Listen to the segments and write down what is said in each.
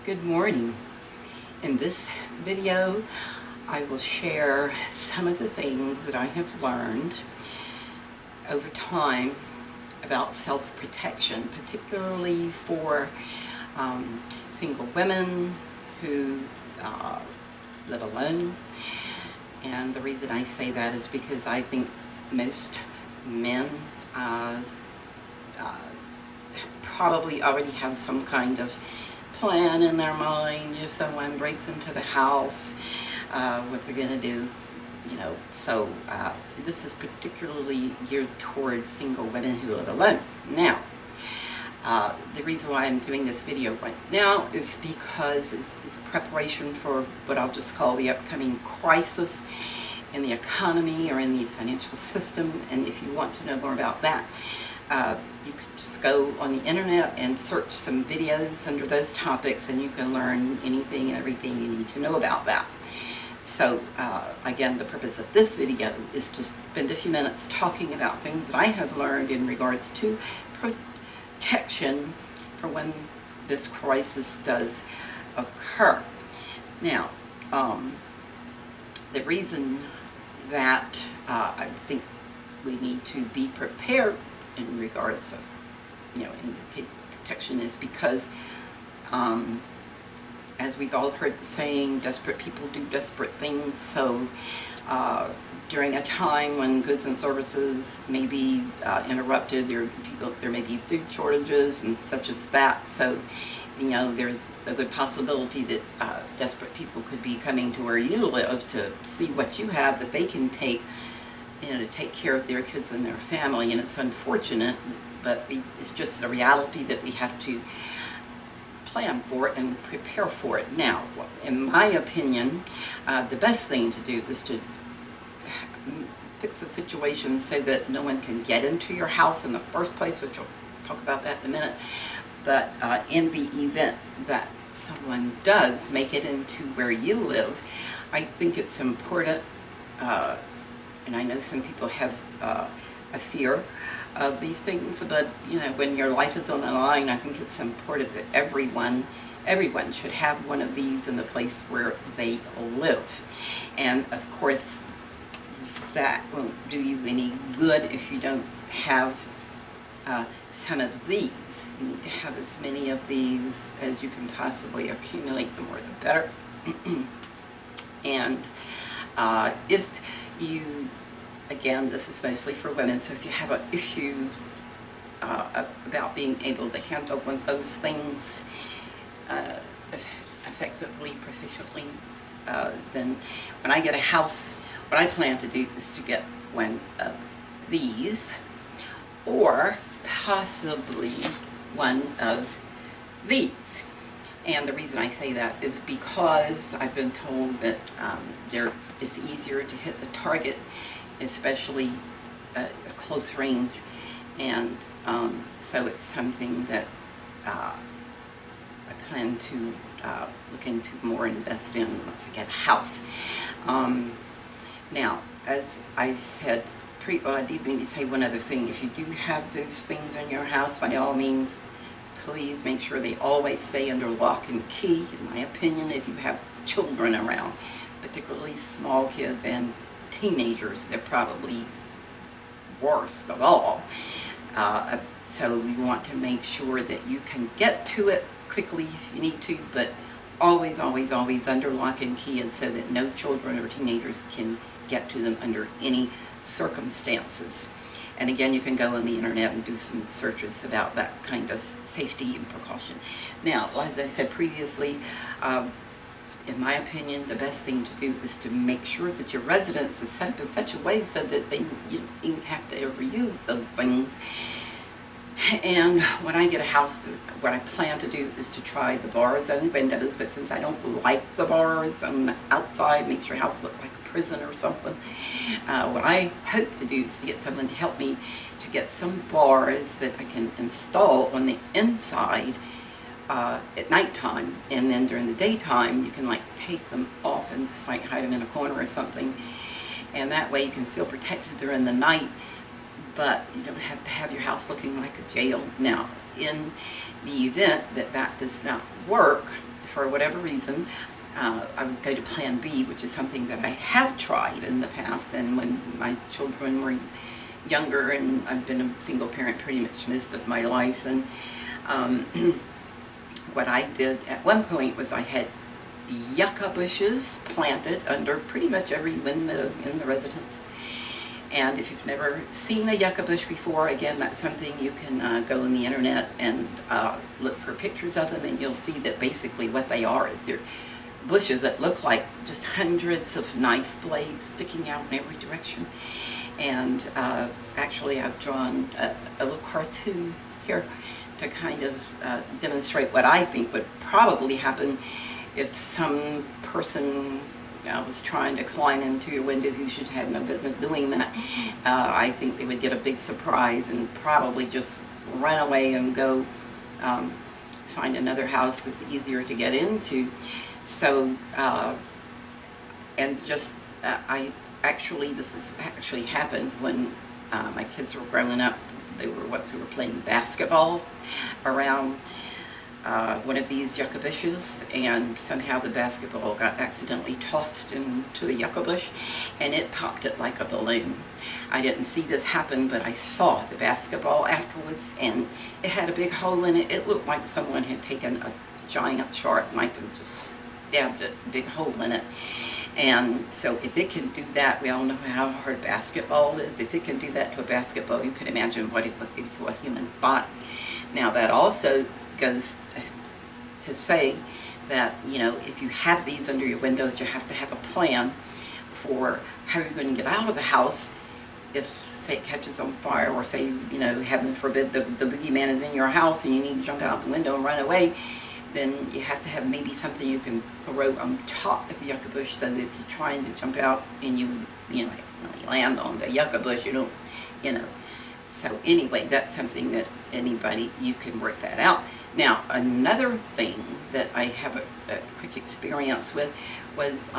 Good morning. In this video, I will share some of the things that I have learned over time about self-protection, particularly for single women who live alone. And the reason I say that is because I think most men probably already have some kind of plan in their mind if someone breaks into the house, what they're going to do, So this is particularly geared towards single women who live alone. Now, the reason why I'm doing this video right now is because it's preparation for what I'll just call the upcoming crisis in the economy or in the financial system. And if you want to know more about that, you can just go on the internet and search some videos under those topics, and you can learn anything and everything you need to know about that. So again, the purpose of this video is to spend a few minutes talking about things that I have learned in regards to protection for when this crisis does occur. Now, the reason that I think we need to be prepared in regards of, in the case of protection, is because, as we've all heard the saying, desperate people do desperate things. So during a time when goods and services may be interrupted, there may be food shortages and such as that. So, there's a good possibility that desperate people could be coming to where you live to see what you have that they can take, to take care of their kids and their family. And it's unfortunate, but it's just a reality that we have to plan for it and prepare for it. Now, in my opinion, the best thing to do is to fix the situation so that no one can get into your house in the first place, which I'll talk about that in a minute. But in the event that someone does make it into where you live, I think it's important, and I know some people have a fear of these things, but when your life is on the line, I think it's important that everyone should have one of these in the place where they live. And of course, that won't do you any good if you don't have some of these. You need to have as many of these as you can possibly accumulate. The more the better. And if you, again, this is mostly for women, so if you have an issue about being able to handle one of those things effectively, proficiently, then when I get a house, what I plan to do is to get one of these, or possibly one of these. And the reason I say that is because I've been told that it's easier to hit the target, especially a close range, and so it's something that I plan to look into more and invest in once I get a house. Now, as I said, I did mean to say one other thing. If you do have those things in your house, by all means, please make sure they always stay under lock and key. In my opinion, if you have children around, particularly small kids and teenagers, they're probably worst of all. So we want to make sure that you can get to it quickly if you need to, but always, always, always under lock and key, and so that no children or teenagers can get to them under any circumstances. And again, you can go on the internet and do some searches about that kind of safety and precaution. Now, as I said previously, in my opinion, the best thing to do is to make sure that your residence is set up in such a way so that you don't have to ever use those things. And when I get a house, what I plan to do is to try the bars on the windows, but since I don't like the bars on the outside, makes your house look like a prison or something, what I hope to do is to get someone to help me to get some bars that I can install on the inside at nighttime, and then during the daytime you can like take them off and just like hide them in a corner or something, and that way you can feel protected during the night, but you don't have to have your house looking like a jail. Now, in the event that that does not work for whatever reason, I would go to Plan B, which is something that I have tried in the past, and when my children were younger, and I've been a single parent pretty much most of my life, and what I did at one point was I had yucca bushes planted under pretty much every window in the residence. And if you've never seen a yucca bush before, again, that's something you can go on the internet and look for pictures of them, and you'll see that basically what they are is they're bushes that look like just hundreds of knife blades sticking out in every direction. And actually I've drawn a little cartoon here to kind of demonstrate what I think would probably happen if some person was trying to climb into your window who should have no business doing that. I think they would get a big surprise and probably just run away and go find another house that's easier to get into. So, and just, this has actually happened when my kids were growing up. They were playing basketball around one of these yucca bushes, and somehow the basketball got accidentally tossed into the yucca bush, and it popped it like a balloon. I didn't see this happen, but I saw the basketball afterwards, and it had a big hole in it. It looked like someone had taken a giant sharp knife and just stabbed a big hole in it. And so if it can do that, we all know how hard basketball is. If it can do that to a basketball, you can imagine what it would do to a human body. Now that also goes to say that, you know, if you have these under your windows, you have to have a plan for how you're going to get out of the house if, say, it catches on fire, or say, you know, heaven forbid, the boogeyman is in your house and you need to jump out the window and run away. Then you have to have maybe something you can throw on top of the yucca bush, so that if you're trying to jump out and you accidentally land on the yucca bush, you don't, you know. So anyway, that's something that you can work that out. Now, another thing that I have a quick experience with was,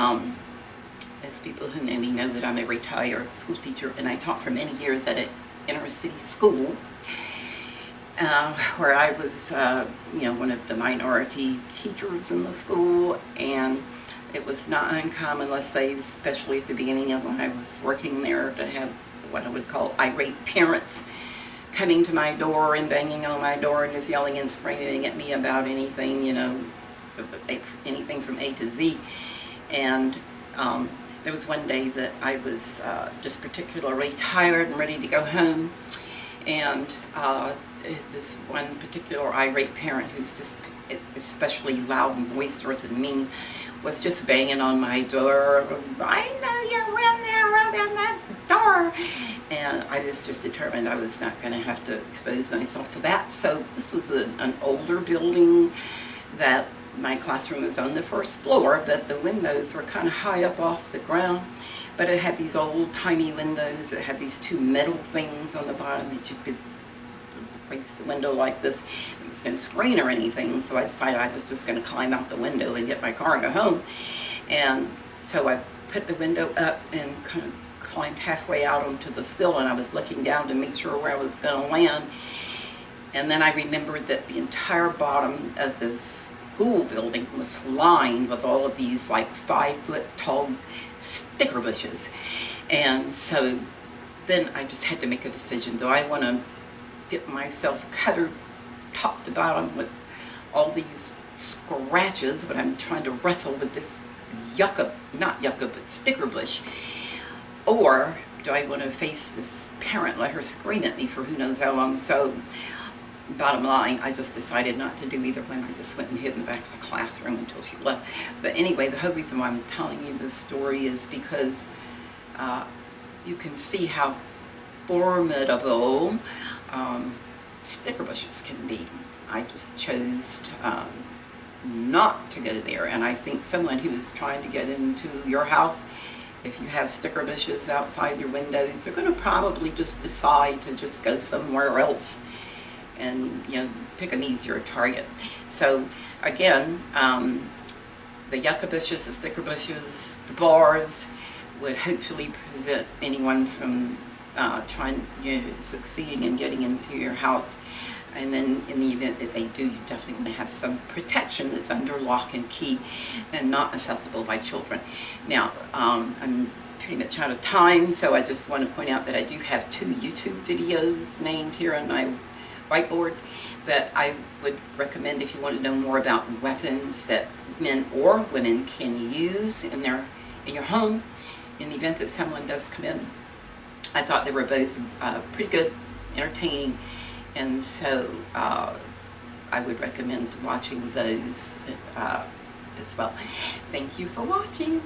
as people who know me know that I'm a retired school teacher, and I taught for many years at an inner city school, where I was, one of the minority teachers in the school, and it was not uncommon, let's say, especially at the beginning of when I was working there, to have what I would call irate parents coming to my door and banging on my door and just yelling and screaming at me about anything, you know, anything from A to Z. And there was one day that I was just particularly tired and ready to go home, and this one particular irate parent, who's just especially loud and boisterous and mean, was just banging on my door. I know you're in there, open this door. And I was just determined I was not going to have to expose myself to that. So this was an older building that my classroom was on the first floor, but the windows were kind of high up off the ground. But it had these old-timey windows that had these two metal things on the bottom that you could raise the window like this. There was no screen or anything, so I decided I was just going to climb out the window and get my car and go home. And so I put the window up and kind of climbed halfway out onto the sill, and I was looking down to make sure where I was going to land. And then I remembered that the entire bottom of the school building was lined with all of these like 5-foot tall sticker bushes. And so then I just had to make a decision. Do I want to get myself covered top to bottom with all these scratches when I'm trying to wrestle with this not yucca, but sticker bush? Or do I want to face this parent, let her scream at me for who knows how long? So bottom line, I just decided not to do either one. I just went and hid in the back of the classroom until she left. But anyway, the whole reason why I'm telling you this story is because you can see how formidable sticker bushes can be. I just chose not to go there, and I think someone who is trying to get into your house, if you have sticker bushes outside your windows, they're going to probably just decide to just go somewhere else and, you know, pick an easier target. So again, the yucca bushes, the sticker bushes, the bars would hopefully prevent anyone from trying, succeeding in getting into your house. And then in the event that they do, you definitely want to have some protection that's under lock and key and not accessible by children. Now, I'm pretty much out of time, so I just want to point out that I do have 2 YouTube videos named here on my whiteboard that I would recommend if you want to know more about weapons that men or women can use in your home in the event that someone does come in. I thought they were both pretty good, entertaining, and so I would recommend watching those as well. Thank you for watching.